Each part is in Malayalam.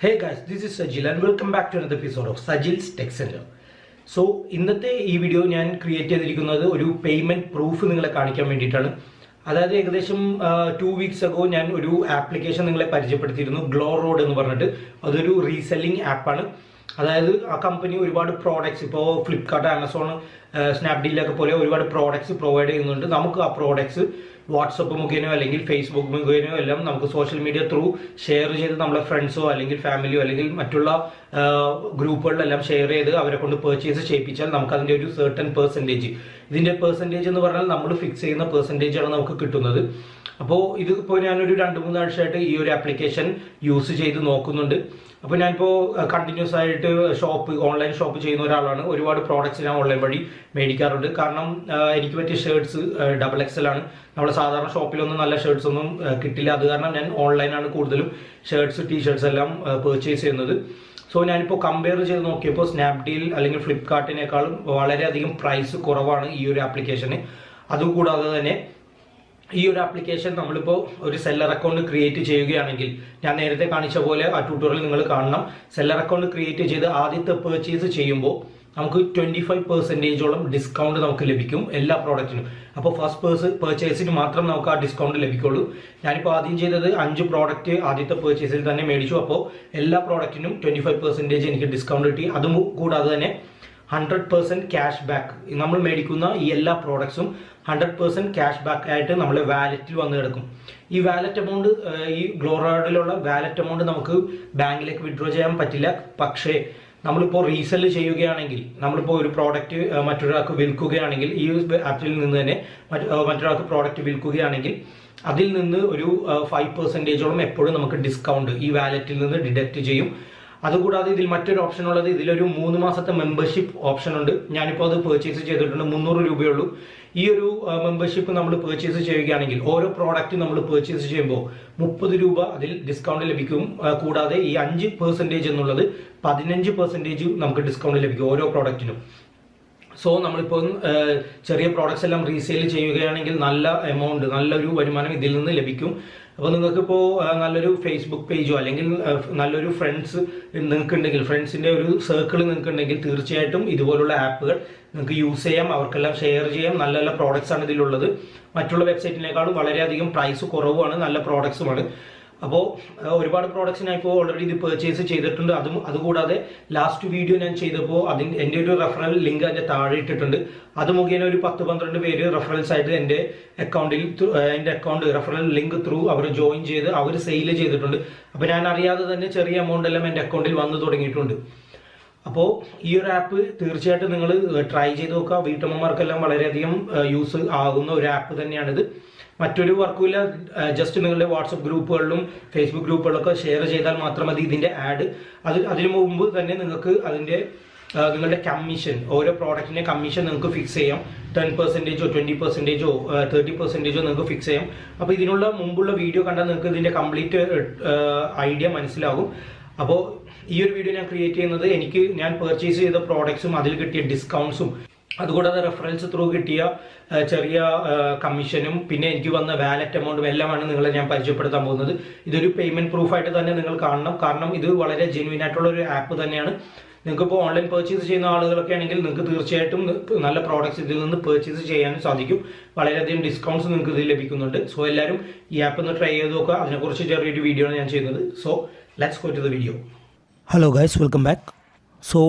Hey guys, this is Sajil and welcome back to another episode of Sajil's Tech Center. So, ഇന്നത്തെ ഈ വീഡിയോ ഞാൻ ക്രിയേറ്റ് ചെയ്തിരിക്കുന്നത് ഒരു പേയ്മെന്റ് പ്രൂഫ് നിങ്ങളെ കാണിക്കാൻ വേണ്ടിയിട്ടാണ്. അതായത് ഏകദേശം 2 weeks ago ഞാൻ ഒരു ആപ്ലിക്കേഷൻ നിങ്ങളെ പരിചയപ്പെടുത്തിയിരുന്നു, ഗ്ലോ റോഡ് എന്ന് പറഞ്ഞിട്ട്. അതൊരു റീസെല്ലിംഗ് ആപ്പാണ്. അതായത് ആ കമ്പനി ഒരുപാട് പ്രോഡക്ട്സ്, ഇപ്പോൾ ഫ്ലിപ്കാർട്ട്, ആമസോൺ, സ്നാപ്ഡീലൊക്കെ പോലെ ഒരുപാട് പ്രോഡക്ട്സ് പ്രൊവൈഡ് ചെയ്യുന്നുണ്ട്. നമുക്ക് ആ പ്രോഡക്ട്സ് വാട്സപ്പ് മുഖേനയോ അല്ലെങ്കിൽ ഫേസ്ബുക്ക് മുഖേനയോ എല്ലാം നമുക്ക് സോഷ്യൽ മീഡിയ ത്രൂ ഷെയർ ചെയ്ത് നമ്മളെ ഫ്രണ്ട്സോ അല്ലെങ്കിൽ ഫാമിലിയോ അല്ലെങ്കിൽ മറ്റുള്ള ഗ്രൂപ്പുകളിലെല്ലാം ഷെയർ ചെയ്ത് അവരെ കൊണ്ട് പർച്ചേസ് ചെയ്യിപ്പിച്ചാൽ നമുക്ക് അതിൻ്റെ ഒരു സർട്ടൻ പെർസെൻറ്റേജ്, ഇതിൻ്റെ പെർസെൻറ്റേജ് എന്ന് പറഞ്ഞാൽ നമ്മൾ ഫിക്സ് ചെയ്യുന്ന പെർസെൻറ്റേജ് ആണ് നമുക്ക് കിട്ടുന്നത്. അപ്പോൾ ഇതിപ്പോൾ ഞാനൊരു 2-3 ആഴ്ചയായിട്ട് ഈ ഒരു ആപ്ലിക്കേഷൻ യൂസ് ചെയ്ത് നോക്കുന്നുണ്ട്. അപ്പോൾ ഞാനിപ്പോൾ കണ്ടിന്യൂസ് ആയിട്ട് ഓൺലൈൻ ഷോപ്പ് ചെയ്യുന്ന ഒരാളാണ്. ഒരുപാട് പ്രോഡക്റ്റ്സ് ഞാൻ ഓൺലൈൻ വഴി മേടിക്കാറുണ്ട്. കാരണം എനിക്ക് പറ്റിയ ഷർട്ട്സ് XXL ആണ്. നമ്മുടെ സാധാരണ ഷോപ്പിലൊന്നും നല്ല ഷർട്ട്സ് ഒന്നും കിട്ടില്ല. അത് കാരണം ഞാൻ ഓൺലൈനാണ് കൂടുതലും ഷർട്ട്സ്, ടീഷർട്ട്സ് എല്ലാം പർച്ചേസ് ചെയ്യുന്നത്. സോ ഞാനിപ്പോൾ കമ്പയർ ചെയ്ത് നോക്കിയപ്പോൾ സ്നാപ്ഡീൽ അല്ലെങ്കിൽ ഫ്ലിപ്കാർട്ടിനേക്കാളും വളരെയധികം പ്രൈസ് കുറവാണ് ഈ ഒരു ആപ്ലിക്കേഷന്. അതുകൂടാതെ തന്നെ ഈ ഒരു ആപ്ലിക്കേഷൻ നമ്മളിപ്പോൾ ഒരു സെല്ലർ അക്കൗണ്ട് ക്രിയേറ്റ് ചെയ്യുകയാണെങ്കിൽ, ഞാൻ നേരത്തെ കാണിച്ച പോലെ ആ ട്യൂട്ടോറിയൽ നിങ്ങൾ കാണണം. സെല്ലർ അക്കൗണ്ട് ക്രിയേറ്റ് ചെയ്ത് ആദ്യത്തെ പർച്ചേസ് ചെയ്യുമ്പോൾ നമുക്ക് 25% ഡിസ്കൗണ്ട് നമുക്ക് ലഭിക്കും എല്ലാ പ്രോഡക്റ്റിനും. അപ്പോൾ ഫസ്റ്റ് പർച്ചേസിന് മാത്രം നമുക്ക് ആ ഡിസ്കൗണ്ട് ലഭിക്കുള്ളൂ. ഞാനിപ്പോൾ ആദ്യം ചെയ്തത് 5 പ്രോഡക്റ്റ് ആദ്യത്തെ പർച്ചേസിൽ തന്നെ മേടിച്ചു. അപ്പോൾ എല്ലാ പ്രോഡക്റ്റിനും 25% എനിക്ക് ഡിസ്കൗണ്ട് കിട്ടി. അതും കൂടാതെ തന്നെ 100% ക്യാഷ് ബാക്ക്. നമ്മൾ മേടിക്കുന്ന ഈ എല്ലാ പ്രോഡക്ട്സും 100% ക്യാഷ് ബാക്ക് ആയിട്ട് നമ്മളെ വാലറ്റിൽ വന്ന് കിടക്കും. ഈ വാലറ്റ് എമൗണ്ട്, ഈ ഗ്ലോറോഡിലുള്ള വാലറ്റ് എമൗണ്ട് നമുക്ക് ബാങ്കിലേക്ക് വിഡ്രോ ചെയ്യാൻ പറ്റില്ല. പക്ഷേ നമ്മളിപ്പോൾ റീസെല് ചെയ്യുകയാണെങ്കിൽ, നമ്മളിപ്പോൾ ഒരു പ്രോഡക്റ്റ് മറ്റൊരാൾക്ക് വിൽക്കുകയാണെങ്കിൽ, ഈ ആപ്പിൽ നിന്ന് തന്നെ മറ്റൊരാൾക്ക് പ്രോഡക്റ്റ് വിൽക്കുകയാണെങ്കിൽ അതിൽ നിന്ന് ഒരു 5% എപ്പോഴും നമുക്ക് ഡിസ്കൗണ്ട് ഈ വാലറ്റിൽ നിന്ന് ഡിഡക്റ്റ് ചെയ്യും. അതുകൂടാതെ ഇതിൽ മറ്റൊരു ഓപ്ഷൻ ഉള്ളത്, ഇതിലൊരു 3 മാസത്തെ മെമ്പർഷിപ്പ് ഓപ്ഷൻ ഉണ്ട്. ഞാനിപ്പോൾ അത് പർച്ചേസ് ചെയ്തിട്ടുണ്ട്. 300 രൂപയുള്ളൂ. ഈ ഒരു മെമ്പർഷിപ്പ് നമ്മൾ പർച്ചേസ് ചെയ്യുകയാണെങ്കിൽ, ഓരോ പ്രോഡക്റ്റ് നമ്മൾ പർച്ചേസ് ചെയ്യുമ്പോൾ 30 രൂപ അതിൽ ഡിസ്കൗണ്ട് ലഭിക്കും. കൂടാതെ ഈ 5% എന്നുള്ളത് 15% നമുക്ക് ഡിസ്കൗണ്ട് ലഭിക്കും ഓരോ പ്രോഡക്റ്റിനും. സോ നമ്മളിപ്പോൾ ചെറിയ പ്രോഡക്റ്റ്സ് എല്ലാം റീസെയിൽ ചെയ്യുകയാണെങ്കിൽ നല്ല എമൗണ്ട്, നല്ലൊരു വരുമാനം ഇതിൽ നിന്ന് ലഭിക്കും. അപ്പോൾ നിങ്ങൾക്കിപ്പോൾ നല്ലൊരു ഫേസ്ബുക്ക് പേജോ അല്ലെങ്കിൽ നല്ലൊരു ഫ്രണ്ട്സ് നിങ്ങൾക്കുണ്ടെങ്കിൽ, ഫ്രണ്ട്സിൻ്റെ ഒരു സർക്കിൾ നിങ്ങൾക്കുണ്ടെങ്കിൽ, തീർച്ചയായിട്ടും ഇതുപോലുള്ള ആപ്പുകൾ നിങ്ങൾക്ക് യൂസ് ചെയ്യാം. അവർക്കെല്ലാം ഷെയർ ചെയ്യാം. നല്ല നല്ല പ്രോഡക്റ്റ്സ് ആണ് ഇതിലുള്ളത്. മറ്റുള്ള വെബ്സൈറ്റിനേക്കാളും വളരെയധികം പ്രൈസ് കുറവുമാണ്, നല്ല പ്രോഡക്ട്സുമാണ്. അപ്പോൾ ഒരുപാട് പ്രോഡക്റ്റ്സ് ഞാൻ ഇപ്പോൾ ഓൾറെഡി ഇത് പർച്ചേസ് ചെയ്തിട്ടുണ്ട്. അതുകൂടാതെ ലാസ്റ്റ് വീഡിയോ ഞാൻ ചെയ്തപ്പോൾ എൻ്റെ ഒരു റെഫറൽ ലിങ്ക് അതിൻ്റെ താഴെ ഇട്ടിട്ടുണ്ട്. അത് മുഖേന ഒരു 10-12 പേര് റെഫറൽസ് ആയിട്ട് എൻ്റെ അക്കൗണ്ട് റെഫറൽ ലിങ്ക് ത്രൂ അവർ ജോയിൻ ചെയ്ത് അവർ സെയിൽ ചെയ്തിട്ടുണ്ട്. അപ്പോൾ ഞാൻ അറിയാതെ തന്നെ ചെറിയ എമൗണ്ട് എല്ലാം എൻ്റെ അക്കൗണ്ടിൽ വന്നു തുടങ്ങിയിട്ടുണ്ട്. അപ്പോൾ ഈ ഒരു ആപ്പ് തീർച്ചയായിട്ടും നിങ്ങൾ ട്രൈ ചെയ്ത് നോക്കുക. വീട്ടമ്മമാർക്കെല്ലാം വളരെയധികം യൂസ് ആകുന്ന ഒരു ആപ്പ് തന്നെയാണിത്. മറ്റൊരു വർക്കുമില്ല. ജസ്റ്റ് നിങ്ങളുടെ വാട്സപ്പ് ഗ്രൂപ്പുകളിലും ഫേസ്ബുക്ക് ഗ്രൂപ്പുകളിലൊക്കെ ഷെയർ ചെയ്താൽ മാത്രം മതി ഇതിൻ്റെ ആഡ്. അതിനു മുമ്പ് തന്നെ നിങ്ങൾക്ക് നിങ്ങളുടെ കമ്മീഷൻ, ഓരോ പ്രോഡക്റ്റിൻ്റെ കമ്മീഷൻ നിങ്ങൾക്ക് ഫിക്സ് ചെയ്യാം. 10%, 20%, 30% നിങ്ങൾക്ക് ഫിക്സ് ചെയ്യാം. അപ്പോൾ ഇതിനുള്ള മുമ്പുള്ള വീഡിയോ കണ്ടാൽ നിങ്ങൾക്ക് ഇതിൻ്റെ കംപ്ലീറ്റ് ഐഡിയ മനസ്സിലാകും. അപ്പോൾ ഈ ഒരു വീഡിയോ ഞാൻ ക്രിയേറ്റ് ചെയ്യുന്നത് ഞാൻ പർച്ചേസ് ചെയ്ത പ്രോഡക്ട്സും അതിൽ കിട്ടിയ ഡിസ്കൗണ്ട്സും അതുകൂടാതെ റെഫറൻസ് ത്രൂ കിട്ടിയ ചെറിയ കമ്മീഷനും പിന്നെ എനിക്ക് വന്ന വാലറ്റ് എമൗണ്ടും എല്ലാമാണ് നിങ്ങളെ ഞാൻ പരിചയപ്പെടുത്താൻ പോകുന്നത്. ഇതൊരു പേയ്മെന്റ് പ്രൂഫായിട്ട് തന്നെ നിങ്ങൾ കാണണം. കാരണം ഇത് വളരെ ജെന്യൂൻ ആയിട്ടുള്ള ഒരു ആപ്പ് തന്നെയാണ്. നിങ്ങൾക്കിപ്പോൾ ഓൺലൈൻ പർച്ചേസ് ചെയ്യുന്ന ആളുകളൊക്കെ ആണെങ്കിൽ നിങ്ങൾക്ക് തീർച്ചയായിട്ടും നല്ല പ്രോഡക്ട്സ് ഇതിൽ നിന്ന് പർച്ചേസ് ചെയ്യാനും സാധിക്കും. വളരെയധികം ഡിസ്കൗണ്ട്സ് നിങ്ങൾക്ക് ഇതിൽ ലഭിക്കുന്നുണ്ട്. സോ എല്ലാവരും ഈ ആപ്പ് ഒന്ന് ട്രൈ ചെയ്ത് നോക്കുക. അതിനെക്കുറിച്ച് ചെറിയൊരു വീഡിയോ ആണ് ഞാൻ ചെയ്യുന്നത്. So let's go to the video. Hello guys, welcome back. So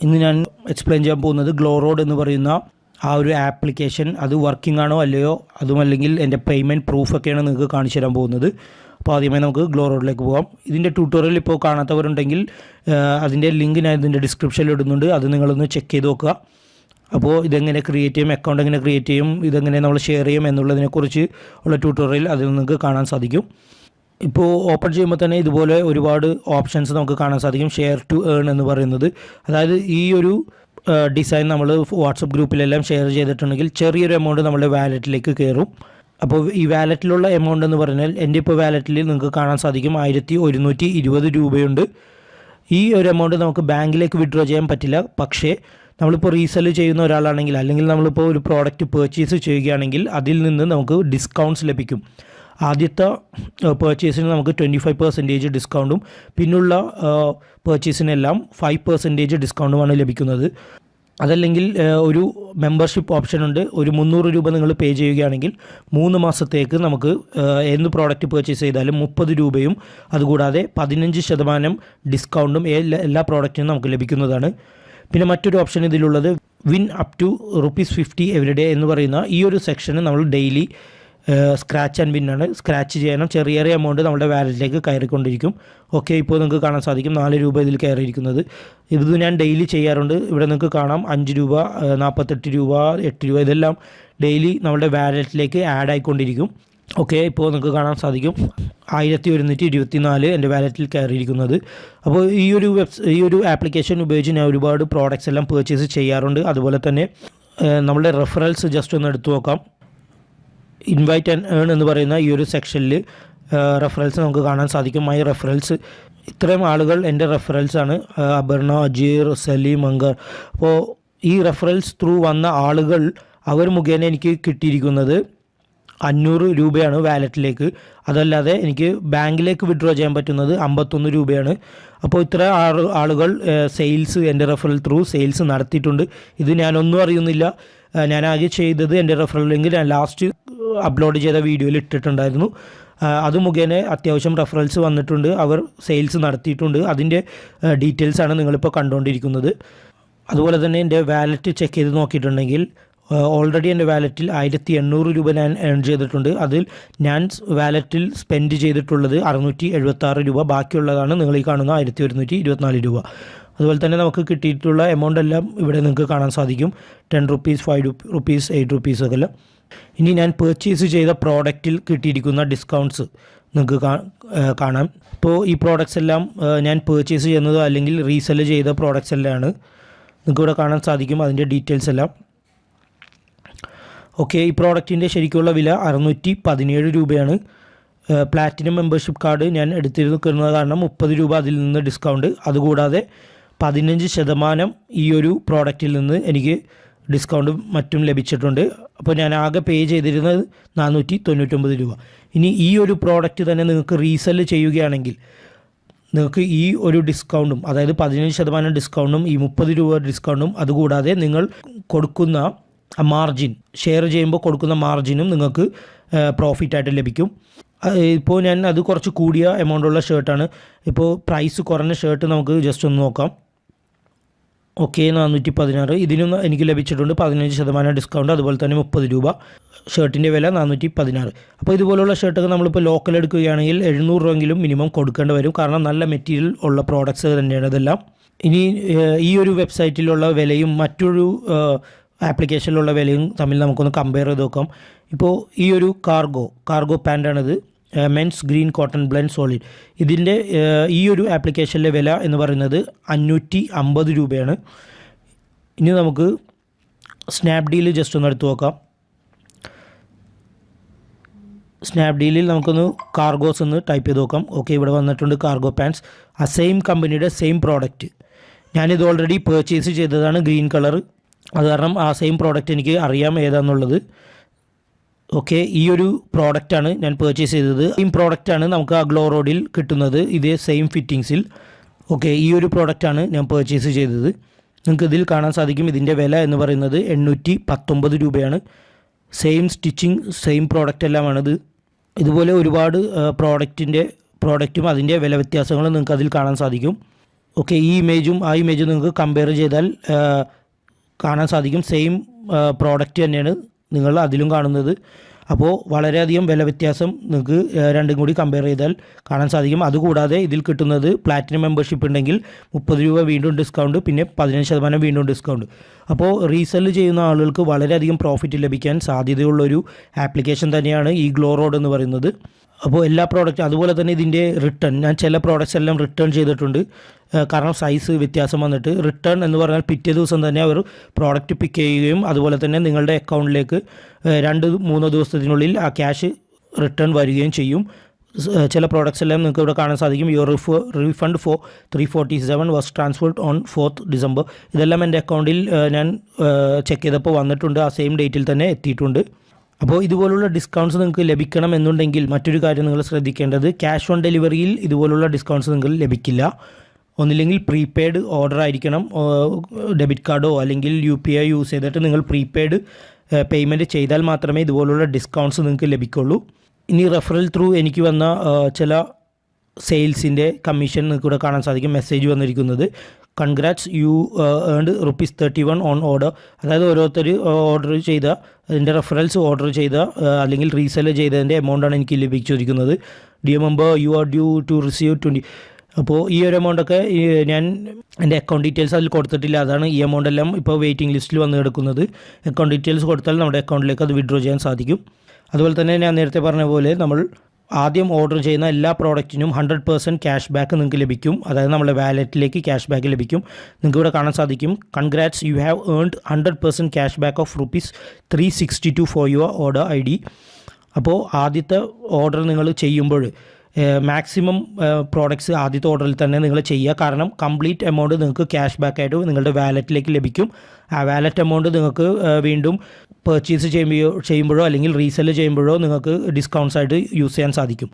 ഇന്ന് ഞാൻ എക്സ്പ്ലെയിൻ ചെയ്യാൻ പോകുന്നത് ഗ്ലോ റോഡ് എന്ന് പറയുന്ന ആ ഒരു ആപ്ലിക്കേഷൻ, അത് വർക്കിംഗ് ആണോ അല്ലയോ, അതുമല്ലെങ്കിൽ എൻ്റെ പേയ്മെൻറ്റ് പ്രൂഫൊക്കെയാണ് നിങ്ങൾക്ക് കാണിച്ചു തരാൻ പോകുന്നത്. അപ്പോൾ ആദ്യമായി നമുക്ക് ഗ്ലോ റോഡിലേക്ക് പോകാം. ഇതിൻ്റെ ട്യൂട്ടോറിയൽ ഇപ്പോൾ കാണാത്തവരുണ്ടെങ്കിൽ അതിൻ്റെ ലിങ്ക് ഞാൻ ഇതിൻ്റെ ഡിസ്ക്രിപ്ഷനിൽ ഇടുന്നുണ്ട്. അത് നിങ്ങളൊന്ന് ചെക്ക് ചെയ്ത് നോക്കുക. അപ്പോൾ ഇതെങ്ങനെ ക്രിയേറ്റ് ചെയ്യും, അക്കൗണ്ട് എങ്ങനെ ക്രിയേറ്റ് ചെയ്യും, ഇതെങ്ങനെ നമ്മൾ ഷെയർ ചെയ്യും എന്നുള്ളതിനെക്കുറിച്ച് ഉള്ള ട്യൂട്ടോറിയൽ അതിൽ നിങ്ങൾക്ക് കാണാൻ സാധിക്കും. ഇപ്പോൾ ഓപ്പൺ ചെയ്യുമ്പോൾ തന്നെ ഇതുപോലെ ഒരുപാട് ഓപ്ഷൻസ് നമുക്ക് കാണാൻ സാധിക്കും. ഷെയർ ടു ഏൺ എന്ന് പറയുന്നത്, അതായത് ഈ ഒരു ഡിസൈൻ നമ്മൾ വാട്സപ്പ് ഗ്രൂപ്പിലെല്ലാം ഷെയർ ചെയ്തിട്ടുണ്ടെങ്കിൽ ചെറിയൊരു എമൗണ്ട് നമ്മുടെ വാലറ്റിലേക്ക് കയറും. അപ്പോൾ ഈ വാലറ്റിലുള്ള എമൗണ്ട് എന്ന് പറഞ്ഞാൽ എൻ്റെ ഇപ്പോൾ വാലറ്റിൽ നിങ്ങൾക്ക് കാണാൻ സാധിക്കും 1120 രൂപയുണ്ട്. ഈ ഒരു എമൗണ്ട് നമുക്ക് ബാങ്കിലേക്ക് വിഡ്രോ ചെയ്യാൻ പറ്റില്ല. പക്ഷേ നമ്മളിപ്പോൾ റീസെല് ചെയ്യുന്ന ഒരാളാണെങ്കിൽ അല്ലെങ്കിൽ നമ്മളിപ്പോൾ ഒരു പ്രോഡക്റ്റ് പർച്ചേസ് ചെയ്യുകയാണെങ്കിൽ അതിൽ നിന്ന് നമുക്ക് ഡിസ്കൗണ്ട്സ് ലഭിക്കും. ആദ്യത്തെ പർച്ചേസിന് നമുക്ക് 25% ഡിസ്കൗണ്ടും പിന്നുള്ള പർച്ചേസിനെല്ലാം 5% ഡിസ്കൗണ്ടുമാണ് ലഭിക്കുന്നത്. അതല്ലെങ്കിൽ ഒരു മെമ്പർഷിപ്പ് ഓപ്ഷൻ ഉണ്ട്. ഒരു 300 രൂപ നിങ്ങൾ പേ ചെയ്യുകയാണെങ്കിൽ 3 മാസത്തേക്ക് നമുക്ക് എന്ത് പ്രോഡക്റ്റ് പർച്ചേസ് ചെയ്താലും 30 രൂപയും അതുകൂടാതെ 15% ഡിസ്കൗണ്ടും എല്ലാ പ്രോഡക്റ്റിനും നമുക്ക് ലഭിക്കുന്നതാണ്. പിന്നെ മറ്റൊരു ഓപ്ഷൻ ഇതിലുള്ളത് win up to ₹50 every day എന്ന് പറയുന്ന ഈ ഒരു സെക്ഷന് നമ്മൾ ഡെയിലി സ്ക്രാച്ച് ആൻഡ് വിന്നാണ്. സ്ക്രാച്ച് ചെയ്യാനും ചെറിയ ചെറിയ എമൗണ്ട് നമ്മുടെ വാലറ്റിലേക്ക് കയറിക്കൊണ്ടിരിക്കും. ഓക്കെ, ഇപ്പോൾ നിങ്ങൾക്ക് കാണാൻ സാധിക്കും 4 രൂപ ഇതിൽ കയറിയിരിക്കുന്നത്. ഇത് ഞാൻ ഡെയിലി ചെയ്യാറുണ്ട്. ഇവിടെ നിങ്ങൾക്ക് കാണാം 5 രൂപ, 48 രൂപ, 8 രൂപ ഇതെല്ലാം ഡെയിലി നമ്മുടെ വാലറ്റിലേക്ക് ആഡ് ആയിക്കൊണ്ടിരിക്കും. ഓക്കെ, ഇപ്പോൾ നിങ്ങൾക്ക് കാണാൻ സാധിക്കും 1124 എൻ്റെ വാലറ്റിൽ കയറിയിരിക്കുന്നത്. അപ്പോൾ ഈ ഒരു ആപ്ലിക്കേഷൻ ഉപയോഗിച്ച് ഞാൻ ഒരുപാട് പ്രോഡക്റ്റ്സ് എല്ലാം പർച്ചേസ് ചെയ്യാറുണ്ട്. അതുപോലെ തന്നെ നമ്മളുടെ റെഫറൽസ് ജസ്റ്റ് ഒന്ന് എടുത്തു നോക്കാം. ഇൻവൈറ്റ് ആൻഡ് ഏൺ എന്ന് പറയുന്ന ഈ ഒരു സെക്ഷനിൽ റെഫറൽസ് നമുക്ക് കാണാൻ സാധിക്കും. മൈ റെഫറൽസ്, ഇത്രയും ആളുകൾ എൻ്റെ റെഫറൽസാണ്. അപർണ, അജീർ, സലീം, അങ്കർ. അപ്പോൾ ഈ റെഫറൽസ് ത്രൂ വന്ന ആളുകൾ അവർ മുഖേന എനിക്ക് കിട്ടിയിരിക്കുന്നത് 500 രൂപയാണ് വാലറ്റിലേക്ക്. അതല്ലാതെ എനിക്ക് ബാങ്കിലേക്ക് വിഡ്രോ ചെയ്യാൻ പറ്റുന്നത് 51 രൂപയാണ്. അപ്പോൾ ഇത്ര ആളുകൾ സെയിൽസ് എൻ്റെ റെഫറൽ ത്രൂ സെയിൽസ് നടത്തിയിട്ടുണ്ട്. ഇത് ഞാനൊന്നും അറിയുന്നില്ല. ഞാൻ ആകെ ചെയ്തത് എൻ്റെ റെഫറൽ ലിങ്ക് ഞാൻ ലാസ്റ്റ് അപ്ലോഡ് ചെയ്ത വീഡിയോയിൽ ഇട്ടിട്ടുണ്ടായിരുന്നു. അത് മുഖേന അത്യാവശ്യം റെഫറൽസ് വന്നിട്ടുണ്ട്. അവർ സെയിൽസ് നടത്തിയിട്ടുണ്ട്. അതിൻ്റെ ഡീറ്റെയിൽസാണ് നിങ്ങളിപ്പോൾ കണ്ടുകൊണ്ടിരിക്കുന്നത്. അതുപോലെ തന്നെ എൻ്റെ വാലറ്റ് ചെക്ക് ചെയ്ത് നോക്കിയിട്ടുണ്ടെങ്കിൽ ഓൾറെഡി എൻ്റെ വാലറ്റിൽ 1800 രൂപ ഞാൻ ഏൺ ചെയ്തിട്ടുണ്ട്. അതിൽ ഞാൻ വാലറ്റിൽ സ്പെൻഡ് ചെയ്തിട്ടുള്ളത് 676 രൂപ. ബാക്കിയുള്ളതാണ് നിങ്ങൾ ഈ കാണുന്ന 1124 രൂപ. അതുപോലെ തന്നെ നമുക്ക് കിട്ടിയിട്ടുള്ള എമൗണ്ട് എല്ലാം ഇവിടെ നിങ്ങൾക്ക് കാണാൻ സാധിക്കും. 10 റുപ്പീസ്, 5 റുപ്പീസ്, 8 റുപ്പീസ് ഒക്കെ. ഇനി ഞാൻ പർച്ചേസ് ചെയ്ത പ്രോഡക്റ്റിൽ കിട്ടിയിരിക്കുന്ന ഡിസ്കൗണ്ട്സ് നിങ്ങൾക്ക് കാണാം. ഇപ്പോൾ ഈ പ്രോഡക്റ്റ്സ് എല്ലാം ഞാൻ പർച്ചേസ് ചെയ്യുന്നത് അല്ലെങ്കിൽ റീസെല് ചെയ്ത പ്രോഡക്റ്റ്സ് എല്ലാമാണ്. നിങ്ങൾക്ക് ഇവിടെ കാണാൻ സാധിക്കും അതിൻ്റെ ഡീറ്റെയിൽസ് എല്ലാം. ഓക്കെ, ഈ പ്രോഡക്റ്റിൻ്റെ ശരിക്കുള്ള വില 617 രൂപയാണ്. പ്ലാറ്റിനം മെമ്പർഷിപ്പ് കാർഡ് ഞാൻ എടുത്തിരിക്കുന്നത് കാരണം 30 രൂപ അതിൽ നിന്ന് ഡിസ്കൗണ്ട്. അതുകൂടാതെ 15% ഈ ഒരു പ്രോഡക്റ്റിൽ നിന്ന് എനിക്ക് ഡിസ്കൗണ്ടും മറ്റും ലഭിച്ചിട്ടുണ്ട്. അപ്പോൾ ഞാൻ ആകെ പേ ചെയ്തിരുന്നത് 499 രൂപ. ഇനി ഈ ഒരു പ്രോഡക്റ്റ് തന്നെ നിങ്ങൾക്ക് റീസെല് ചെയ്യുകയാണെങ്കിൽ നിങ്ങൾക്ക് ഈ ഒരു ഡിസ്കൗണ്ടും, അതായത് 15% ഡിസ്കൗണ്ടും ഈ 30 രൂപ ഡിസ്കൗണ്ടും അതുകൂടാതെ നിങ്ങൾ കൊടുക്കുന്ന മാർജിൻ, ഷെയർ ചെയ്യുമ്പോൾ കൊടുക്കുന്ന മാർജിനും നിങ്ങൾക്ക് പ്രോഫിറ്റായിട്ട് ലഭിക്കും. ഇപ്പോൾ ഞാൻ അത് കുറച്ച് കൂടിയ എമൗണ്ടുള്ള ഷർട്ടാണ്. ഇപ്പോൾ പ്രൈസ് കുറഞ്ഞ ഷർട്ട് നമുക്ക് ജസ്റ്റ് ഒന്ന് നോക്കാം. ഓക്കെ, 416. ഇതിനും എനിക്ക് ലഭിച്ചിട്ടുണ്ട് 15% ഡിസ്കൗണ്ട്. അതുപോലെ തന്നെ 30 രൂപ. ഷർട്ടിൻ്റെ വില 416. അപ്പോൾ ഇതുപോലുള്ള ഷർട്ടൊക്കെ നമ്മളിപ്പോൾ ലോക്കൽ എടുക്കുകയാണെങ്കിൽ 700 രൂപയെങ്കിലും മിനിമം കൊടുക്കേണ്ടി വരും. കാരണം നല്ല മെറ്റീരിയൽ ഉള്ള പ്രോഡക്റ്റ്സ് തന്നെയാണ് ഇതെല്ലാം. ഇനി ഈ ഒരു വെബ്സൈറ്റിലുള്ള വിലയും മറ്റൊരു ആപ്ലിക്കേഷനിലുള്ള വിലയും തമ്മിൽ നമുക്കൊന്ന് കമ്പയർ ചെയ്ത് നോക്കാം. ഇപ്പോൾ ഈ ഒരു കാർഗോ പാൻ്റാണിത്. Men's green cotton blend solid. ഇതിൻ്റെ ഈ ഒരു ആപ്ലിക്കേഷനിലെ വില എന്ന് പറയുന്നത് 550 രൂപയാണ്. ഇനി നമുക്ക് സ്നാപ്ഡീൽ ജസ്റ്റ് ഒന്ന് എടുത്ത് നോക്കാം. സ്നാപ്ഡീലിൽ നമുക്കൊന്ന് കാർഗോസ് ഒന്ന് ടൈപ്പ് ചെയ്ത് നോക്കാം. ഓക്കെ, ഇവിടെ വന്നിട്ടുണ്ട് കാർഗോ പാൻസ്. ആ സെയിം കമ്പനിയുടെ സെയിം പ്രോഡക്റ്റ്. ഞാനിത് ഓൾറെഡി പർച്ചേസ് ചെയ്തതാണ്, ഗ്രീൻ കളർ. അത് കാരണം ആ സെയിം പ്രോഡക്റ്റ് എനിക്ക് അറിയാം ഏതാണെന്നുള്ളത്. ഓക്കെ, ഈ ഒരു പ്രോഡക്റ്റാണ് ഞാൻ പർച്ചേസ് ചെയ്തത്. സെയിം പ്രോഡക്റ്റാണ് നമുക്ക് ആ ഗ്ലോ റോഡിൽ കിട്ടുന്നത്, ഇതേ സെയിം ഫിറ്റിങ്സിൽ. ഓക്കെ, ഈ ഒരു പ്രോഡക്റ്റാണ് ഞാൻ പർച്ചേസ് ചെയ്തത്. നിങ്ങൾക്ക് ഇതിൽ കാണാൻ സാധിക്കും ഇതിൻ്റെ വില എന്ന് പറയുന്നത് 819 രൂപയാണ്. സെയിം സ്റ്റിച്ചിങ്, സെയിം പ്രോഡക്റ്റ് എല്ലാമാണിത്. ഇതുപോലെ ഒരുപാട് പ്രോഡക്റ്റും അതിൻ്റെ വില വ്യത്യാസങ്ങളും നിങ്ങൾക്ക് അതിൽ കാണാൻ സാധിക്കും. ഓക്കെ, ഈ ഇമേജും ആ ഇമേജും നിങ്ങൾക്ക് കമ്പയർ ചെയ്താൽ കാണാൻ സാധിക്കും സെയിം പ്രോഡക്റ്റ് തന്നെയാണ് നിങ്ങൾ അതിലും കാണുന്നത്. അപ്പോൾ വളരെയധികം വില വ്യത്യാസം നിങ്ങൾക്ക് രണ്ടും കൂടി കമ്പയർ ചെയ്താൽ കാണാൻ സാധിക്കും. അതുകൂടാതെ ഇതിൽ കിട്ടുന്നത് പ്ലാറ്റിനം മെമ്പർഷിപ്പ് ഉണ്ടെങ്കിൽ 30 രൂപ വീണ്ടും ഡിസ്കൗണ്ട്, പിന്നെ 15% വീണ്ടും ഡിസ്കൗണ്ട്. അപ്പോൾ റീസെല് ചെയ്യുന്ന ആളുകൾക്ക് വളരെയധികം പ്രോഫിറ്റ് ലഭിക്കാൻ സാധ്യതയുള്ളൊരു ആപ്ലിക്കേഷൻ തന്നെയാണ് ഈ ഗ്ലോ റോഡ് എന്ന് പറയുന്നത്. അപ്പോൾ എല്ലാ പ്രോഡക്റ്റും, അതുപോലെ തന്നെ ഇതിൻ്റെ റിട്ടേൺ, ഞാൻ ചില പ്രോഡക്റ്റ്സ് എല്ലാം റിട്ടേൺ ചെയ്തിട്ടുണ്ട്. കാരണം സൈസ് വ്യത്യാസം വന്നിട്ട്. റിട്ടേൺ എന്ന് പറഞ്ഞാൽ പിറ്റേ ദിവസം തന്നെ അവർ പ്രോഡക്റ്റ് പിക്ക് ചെയ്യുകയും അതുപോലെ തന്നെ നിങ്ങളുടെ അക്കൗണ്ടിലേക്ക് 2-3 ദിവസത്തിനുള്ളിൽ ആ ക്യാഷ് റിട്ടേൺ വരികയും ചെയ്യും. ചില പ്രോഡക്റ്റ്സ് എല്ലാം നിങ്ങൾക്ക് ഇവിടെ കാണാൻ സാധിക്കും. Your refund for 347 was transferred on 4th December. ഇതെല്ലാം എൻ്റെ അക്കൗണ്ടിൽ ഞാൻ ചെക്ക് ചെയ്തപ്പോൾ വന്നിട്ടുണ്ട്. ആ സെയിം ഡേറ്റിൽ തന്നെ എത്തിയിട്ടുണ്ട്. അപ്പോൾ ഇതുപോലുള്ള ഡിസ്കൗണ്ട്സ് നിങ്ങൾക്ക് ലഭിക്കണം എന്നുണ്ടെങ്കിൽ മറ്റൊരു കാര്യം നിങ്ങൾ ശ്രദ്ധിക്കേണ്ടത് ക്യാഷ് ഓൺ ഡെലിവറിയിൽ ഇതുപോലുള്ള ഡിസ്കൗണ്ട്സ് നിങ്ങൾക്ക് ലഭിക്കില്ല. ഒന്നില്ലെങ്കിൽ പ്രീപെയ്ഡ് ഓർഡർ ആയിരിക്കണം, ഡെബിറ്റ് കാർഡോ അല്ലെങ്കിൽ UPI യൂസ് ചെയ്തിട്ട് നിങ്ങൾ പ്രീപെയ്ഡ് പേയ്മെൻറ്റ് ചെയ്താൽ മാത്രമേ ഇതുപോലുള്ള ഡിസ്കൗണ്ട്സ് നിങ്ങൾക്ക് ലഭിക്കുള്ളൂ. ഇനി റെഫറൽ ത്രൂ എനിക്ക് വന്ന ചില സെയിൽസിൻ്റെ കമ്മീഷൻ നിങ്ങൾക്ക് ഇവിടെ കാണാൻ സാധിക്കും. മെസ്സേജ് വന്നിരിക്കുന്നത് congrats you earned ₹31 on order. അതായത് ഓരോരുത്തർ ഓർഡർ ചെയ്ത അതിൻ്റെ റെഫറൽസ് ഓർഡർ ചെയ്ത അല്ലെങ്കിൽ റീസെല് ചെയ്തതിൻ്റെ എമൗണ്ടാണ് എനിക്ക് ലഭിച്ചിരിക്കുന്നത്. Dear member you are due to receive 20. അപ്പോൾ ഈ ഒരു എമൗണ്ടൊക്കെ ഞാൻ എൻ്റെ അക്കൗണ്ട് ഡീറ്റെയിൽസ് അതിൽ കൊടുത്തിട്ടില്ല. അതാണ് ഈ എമൗണ്ട് എല്ലാം ഇപ്പോൾ വെയിറ്റിംഗ് ലിസ്റ്റിൽ വന്ന് കിടക്കുന്നത്. അക്കൗണ്ട് ഡീറ്റെയിൽസ് കൊടുത്താൽ നമ്മുടെ അക്കൗണ്ടിലേക്ക് അത് വിഡ്രോ ചെയ്യാൻ സാധിക്കും. അതുപോലെ തന്നെ ഞാൻ നേരത്തെ പറഞ്ഞ പോലെ നമ്മൾ ആദ്യം ഓർഡർ ചെയ്യുന്ന എല്ലാ പ്രോഡക്റ്റിനും 100% ക്യാഷ് ബാക്ക് നിങ്ങൾക്ക് ലഭിക്കും. അതായത് നമ്മുടെ വാലറ്റിലേക്ക് ക്യാഷ് ബാക്ക് ലഭിക്കും. നിങ്ങൾക്ക് ഇവിടെ കാണാൻ സാധിക്കും congrats you have earned 100% cash back of ₹362 for your order ID. അപ്പോൾ ആദ്യത്തെ ഓർഡർ നിങ്ങൾ ചെയ്യുമ്പോൾ മാക്സിമം പ്രോഡക്ട്സ് ആദ്യത്തെ ഓർഡറിൽ തന്നെ നിങ്ങൾ ചെയ്യുക. കാരണം കംപ്ലീറ്റ് എമൗണ്ട് നിങ്ങൾക്ക് ക്യാഷ് ബാക്ക് ആയിട്ട് നിങ്ങളുടെ വാലറ്റിലേക്ക് ലഭിക്കും. ആ വാലറ്റ് എമൗണ്ട് നിങ്ങൾക്ക് വീണ്ടും പർച്ചേസ് ചെയ്യുമ്പോഴോ അല്ലെങ്കിൽ റീസെല് ചെയ്യുമ്പോഴോ നിങ്ങൾക്ക് ഡിസ്കൗണ്ട്സ് ആയിട്ട് യൂസ് ചെയ്യാൻ സാധിക്കും.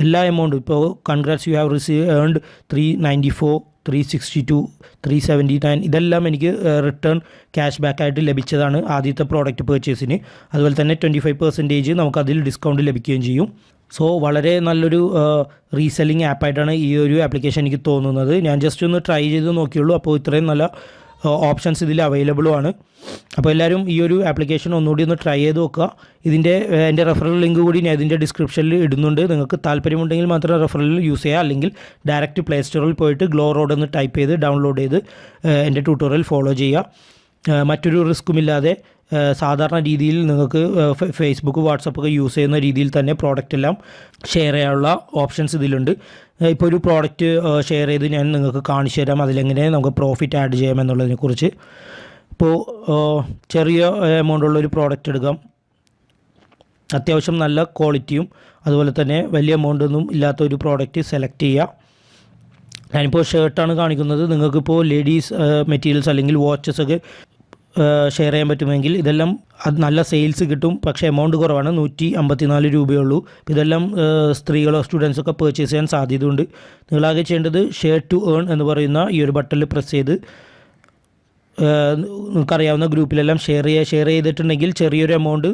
എല്ലാ എമൗണ്ടും ഇപ്പോൾ കൺഗ്രാറ്റ്സ് യു ഹാവ് ഏൺഡ് 394, 362, 379 ഇതെല്ലാം എനിക്ക് റിട്ടേൺ ക്യാഷ് ബാക്ക് ആയിട്ട് ലഭിച്ചതാണ് ആദ്യത്തെ പ്രോഡക്റ്റ് പർച്ചേസിന്. അതുപോലെ തന്നെ 25% നമുക്കതിൽ ഡിസ്കൗണ്ട് ലഭിക്കുകയും ചെയ്യും. സോ വളരെ നല്ലൊരു റീസെല്ലിംഗ് ആപ്പായിട്ടാണ് ഈ ഒരു ആപ്ലിക്കേഷൻ എനിക്ക് തോന്നുന്നത്. ഞാൻ ജസ്റ്റ് ഒന്ന് ട്രൈ ചെയ്ത് നോക്കിയുള്ളൂ. അപ്പോൾ ഇത്രയും നല്ല ഓപ്ഷൻസ് ഇതിൽ അവൈലബിളും ആണ്. അപ്പോൾ എല്ലാവരും ഈ ഒരു ആപ്ലിക്കേഷൻ ഒന്നുകൂടി ഒന്ന് ട്രൈ ചെയ്ത് നോക്കുക. എൻ്റെ റെഫറൽ ലിങ്ക് കൂടി ഞാൻ ഇതിൻ്റെ ഡിസ്ക്രിപ്ഷനിൽ ഇടുന്നുണ്ട്. നിങ്ങൾക്ക് താല്പര്യമുണ്ടെങ്കിൽ മാത്രം റെഫറൽ യൂസ് ചെയ്യുക. അല്ലെങ്കിൽ ഡയറക്റ്റ് പ്ലേ സ്റ്റോറിൽ പോയിട്ട് ഗ്ലോ റോഡ് എന്ന് ടൈപ്പ് ചെയ്ത് ഡൗൺലോഡ് ചെയ്ത് എൻ്റെ ട്യൂട്ടോറിയൽ ഫോളോ ചെയ്യുക. മറ്റൊരു റിസ്ക്കുമില്ലാതെ സാധാരണ രീതിയിൽ നിങ്ങൾക്ക് ഫേസ്ബുക്ക് വാട്സപ്പൊക്കെ യൂസ് ചെയ്യുന്ന രീതിയിൽ തന്നെ പ്രോഡക്റ്റ് എല്ലാം ഷെയർ ചെയ്യാനുള്ള ഓപ്ഷൻസ് ഇതിലുണ്ട്. ഇപ്പോൾ ഒരു പ്രോഡക്റ്റ് ഷെയർ ചെയ്ത് ഞാൻ നിങ്ങൾക്ക് കാണിച്ചു തരാം അതിലെങ്ങനെ നമുക്ക് പ്രോഫിറ്റ് ആഡ് ചെയ്യാം എന്നുള്ളതിനെക്കുറിച്ച്. ഇപ്പോൾ ചെറിയ എമൗണ്ടുള്ളൊരു പ്രോഡക്റ്റ് എടുക്കാം. അത്യാവശ്യം നല്ല ക്വാളിറ്റിയും അതുപോലെ തന്നെ വലിയ എമൗണ്ടൊന്നും ഇല്ലാത്ത ഒരു പ്രോഡക്റ്റ് സെലക്ട് ചെയ്യുക. ഞാനിപ്പോൾ ഷർട്ടാണ് കാണിക്കുന്നത്. നിങ്ങൾക്കിപ്പോൾ ലേഡീസ് മെറ്റീരിയൽസ് അല്ലെങ്കിൽ വാച്ചസ് ഒക്കെ ഷെയർ ചെയ്യാൻ പറ്റുമെങ്കിൽ ഇതെല്ലാം അത് നല്ല സെയിൽസ് കിട്ടും. പക്ഷേ എമൗണ്ട് കുറവാണ്, ₹154 രൂപയുള്ളൂ. ഇതെല്ലാം സ്ത്രീകളോ സ്റ്റുഡൻസൊക്കെ പർച്ചേസ് ചെയ്യാൻ സാധ്യതയുണ്ട്. നിങ്ങളാകെ ചെയ്യേണ്ടത് ഷെയർ ടു ഏൺ എന്ന് പറയുന്ന ഈ ഒരു ബട്ടണിൽ പ്രസ് ചെയ്ത് നിങ്ങൾക്കറിയാവുന്ന ഗ്രൂപ്പിലെല്ലാം ഷെയർ ചെയ്തിട്ടുണ്ടെങ്കിൽ ചെറിയൊരു എമൗണ്ട്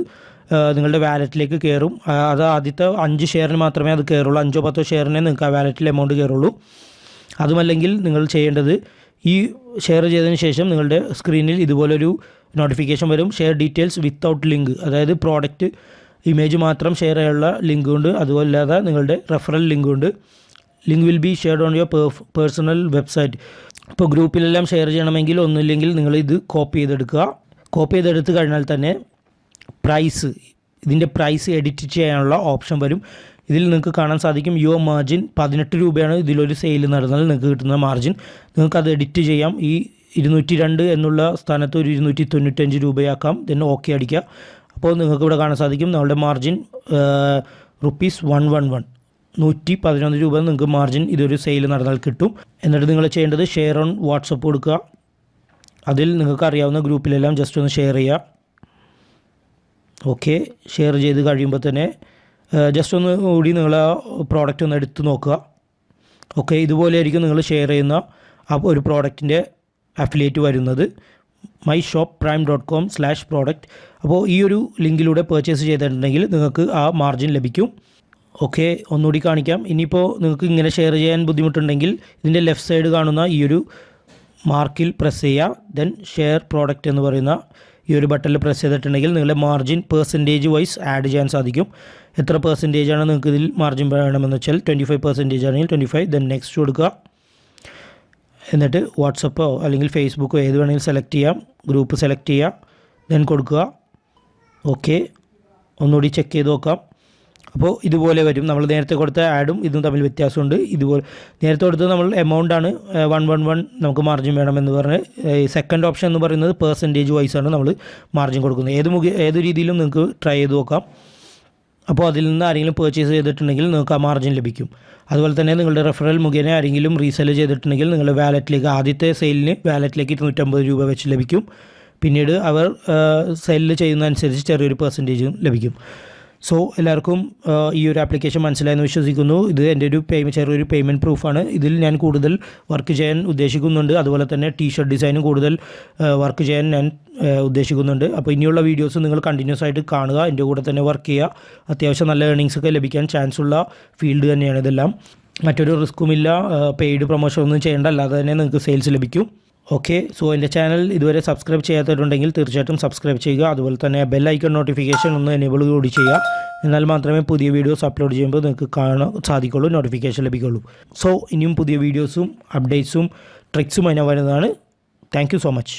നിങ്ങളുടെ വാലറ്റിലേക്ക് കയറും. അത് ആദ്യത്തെ 5 ഷെയറിന് മാത്രമേ അത് കയറുള്ളൂ. 5-10 ഷെയറിനെ നിങ്ങൾക്ക് ആ വാലറ്റിൽ എമൗണ്ട് കയറുള്ളൂ. അതുമല്ലെങ്കിൽ നിങ്ങൾ ചെയ്യേണ്ടത് ഈ ഷെയർ ചെയ്തതിന് ശേഷം നിങ്ങളുടെ സ്ക്രീനിൽ ഇതുപോലൊരു നോട്ടിഫിക്കേഷൻ വരും, ഷെയർ ഡീറ്റെയിൽസ് വിത്തൗട്ട് ലിങ്ക്. അതായത് പ്രോഡക്റ്റ് ഇമേജ് മാത്രം ഷെയർ ചെയ്യാനുള്ള ലിങ്ക് ഉണ്ട്, അതുമല്ലാതെ നിങ്ങളുടെ റെഫറൽ ലിങ്ക് ഉണ്ട്. Link will be shared on your personal website. ഇപ്പോൾ ഗ്രൂപ്പിലെല്ലാം ഷെയർ ചെയ്യണമെങ്കിൽ ഒന്നുമില്ലെങ്കിൽ നിങ്ങൾ ഇത് കോപ്പി ചെയ്തെടുത്ത് കഴിഞ്ഞാൽ തന്നെ ഇതിൻ്റെ പ്രൈസ് എഡിറ്റ് ചെയ്യാനുള്ള ഓപ്ഷൻ വരും. ഇതിൽ നിങ്ങൾക്ക് കാണാൻ സാധിക്കും യുവർ മാർജിൻ 18 രൂപയാണ് ഇതിലൊരു സെയിൽ നടന്നാൽ നിങ്ങൾക്ക് കിട്ടുന്ന മാർജിൻ. നിങ്ങൾക്കത് എഡിറ്റ് ചെയ്യാം. ഈ 202 എന്നുള്ള സ്ഥാനത്ത് ഒരു 295 രൂപയാക്കാം. then ഓക്കെ അടിക്കുക. അപ്പോൾ നിങ്ങൾക്ക് ഇവിടെ കാണാൻ സാധിക്കും നമ്മളുടെ മാർജിൻ ₹111, 111 രൂപ നിങ്ങൾക്ക് മാർജിൻ ഇതൊരു സെയിൽ നടന്നാൽ കിട്ടും. എന്നിട്ട് നിങ്ങൾ ചെയ്യേണ്ടത് ഷെയർ ഓൺ വാട്സപ്പ് കൊടുക്കുക. അതിൽ നിങ്ങൾക്ക് അറിയാവുന്ന ഗ്രൂപ്പിലെല്ലാം ജസ്റ്റ് ഒന്ന് ഷെയർ ചെയ്യുക. ഓക്കെ, ഷെയർ ചെയ്ത് കഴിയുമ്പോൾ തന്നെ ജസ്റ്റ് ഒന്ന് കൂടി നിങ്ങൾ ആ പ്രോഡക്റ്റ് ഒന്ന് എടുത്ത് നോക്കുക. ഓക്കെ, ഇതുപോലെ ആയിരിക്കും നിങ്ങൾ ഷെയർ ചെയ്യുന്ന ആ ഒരു പ്രോഡക്റ്റിൻ്റെ അഫിലിയേറ്റ് വരുന്നത് myshopprime.com/product. അപ്പോൾ ഈ ഒരു ലിങ്കിലൂടെ പർച്ചേസ് ചെയ്തിട്ടുണ്ടെങ്കിൽ നിങ്ങൾക്ക് ആ മാർജിൻ ലഭിക്കും. ഓക്കെ, ഒന്നുകൂടി കാണിക്കാം. ഇനിയിപ്പോൾ നിങ്ങൾക്ക് ഇങ്ങനെ ഷെയർ ചെയ്യാൻ ബുദ്ധിമുട്ടുണ്ടെങ്കിൽ ഇതിൻ്റെ ലെഫ്റ്റ് സൈഡ് കാണുന്ന ഈ ഒരു മാർക്കിൽ പ്രസ് ചെയ്യുക. ദെൻ ഷെയർ പ്രോഡക്റ്റ് എന്ന് പറയുന്ന ഈ ഒരു ബട്ടണിൽ പ്രസ് ചെയ്തിട്ടുണ്ടെങ്കിൽ നിങ്ങളുടെ മാർജിൻ പെർസെൻറ്റേജ് വൈസ് ആഡ് ചെയ്യാൻ സാധിക്കും. എത്ര പെർസെൻറ്റേജാണ് നിങ്ങൾക്ക് ഇതിൽ മാർജിൻ വേണമെന്ന് വെച്ചാൽ 25% ആണെങ്കിൽ 25, ദെൻ നെക്സ്റ്റ് കൊടുക്കുക. എന്നിട്ട് വാട്സപ്പോ അല്ലെങ്കിൽ ഫേസ്ബുക്കോ ഏത് വേണമെങ്കിലും സെലക്ട് ചെയ്യാം. ഗ്രൂപ്പ് സെലക്ട് ചെയ്യുക, ദെൻ കൊടുക്കുക. ഓക്കെ, ഒന്നുകൂടി ചെക്ക് ചെയ്ത് നോക്കാം. അപ്പോൾ ഇതുപോലെ വരും. നമ്മൾ നേരത്തെ കൊടുത്ത ആഡും ഇതും തമ്മിൽ വ്യത്യാസമുണ്ട്. ഇതുപോലെ നേരത്തെ കൊടുത്തത് നമ്മൾ എമൗണ്ടാണ് 111 നമുക്ക് മാർജിൻ വേണമെന്ന് പറഞ്ഞ്. സെക്കൻഡ് ഓപ്ഷൻ എന്ന് പറയുന്നത് പെർസെൻറ്റേജ് വൈസാണ് നമ്മൾ മാർജിൻ കൊടുക്കുന്നത്. ഏത് രീതിയിലും നിങ്ങൾക്ക് ട്രൈ ചെയ്ത് നോക്കാം. അപ്പോൾ അതിൽ നിന്ന് ആരെങ്കിലും പർച്ചേസ് ചെയ്തിട്ടുണ്ടെങ്കിൽ നിങ്ങൾക്ക് ആ മാർജിൻ ലഭിക്കും. അതുപോലെ തന്നെ നിങ്ങളുടെ റെഫറൽ മുഖേന ആരെങ്കിലും റീസെല് ചെയ്തിട്ടുണ്ടെങ്കിൽ നിങ്ങളുടെ വാലറ്റിലേക്ക് ആദ്യത്തെ സെയിലിന് വാലറ്റിലേക്ക് 250 രൂപ വെച്ച് ലഭിക്കും. പിന്നീട് അവർ സെല്ല് ചെയ്യുന്നതനുസരിച്ച് ചെറിയൊരു പെർസെൻറ്റേജും ലഭിക്കും. സോ എല്ലാവർക്കും ഈ ഒരു ആപ്ലിക്കേഷൻ മനസ്സിലായെന്ന് വിശ്വസിക്കുന്നു. ഇത് എൻ്റെ ഒരു ചെറിയൊരു പേയ്മെൻറ്റ് പ്രൂഫാണ്. ഇതിൽ ഞാൻ കൂടുതൽ വർക്ക് ചെയ്യാൻ ഉദ്ദേശിക്കുന്നുണ്ട്. അതുപോലെ തന്നെ ടീഷർട്ട് ഡിസൈനും കൂടുതൽ വർക്ക് ചെയ്യാൻ ഞാൻ ഉദ്ദേശിക്കുന്നുണ്ട്. അപ്പോൾ ഇനിയുള്ള വീഡിയോസ് നിങ്ങൾ കണ്ടിന്യൂസ് ആയിട്ട് കാണുക, എൻ്റെ കൂടെ തന്നെ വർക്ക് ചെയ്യുക. അത്യാവശ്യം നല്ല ഏർണിങ്സ് ഒക്കെ ലഭിക്കാൻ ചാൻസ് ഉള്ള ഫീൽഡ് തന്നെയാണ് ഇതെല്ലാം. മറ്റൊരു റിസ്ക്കുമില്ല, പെയ്ഡ് പ്രൊമോഷൻ ഒന്നും ചെയ്യേണ്ട, അല്ലാതെ തന്നെ നിങ്ങൾക്ക് സെയിൽസ് ലഭിക്കും. ഓക്കെ, സോ എൻ്റെ ചാനൽ ഇതുവരെ സബ്സ്ക്രൈബ് ചെയ്യാത്തവരുണ്ടെങ്കിൽ തീർച്ചയായിട്ടും സബ്സ്ക്രൈബ് ചെയ്യുക. അതുപോലെ തന്നെ ബെൽ ഐക്കൺ നോട്ടിഫിക്കേഷൻ ഒന്ന് എനേബിൾ കൂടി ചെയ്യുക. എന്നാൽ മാത്രമേ പുതിയ വീഡിയോസ് അപ്ലോഡ് ചെയ്യുമ്പോൾ നിങ്ങൾക്ക് കാണാൻ സാധിക്കുള്ളൂ, നോട്ടിഫിക്കേഷൻ ലഭിക്കുള്ളൂ. സോ ഇനിയും പുതിയ വീഡിയോസും അപ്ഡേറ്റ്സും ട്രിക്സും അതിനെ വരുന്നതാണ്. Thank you so much.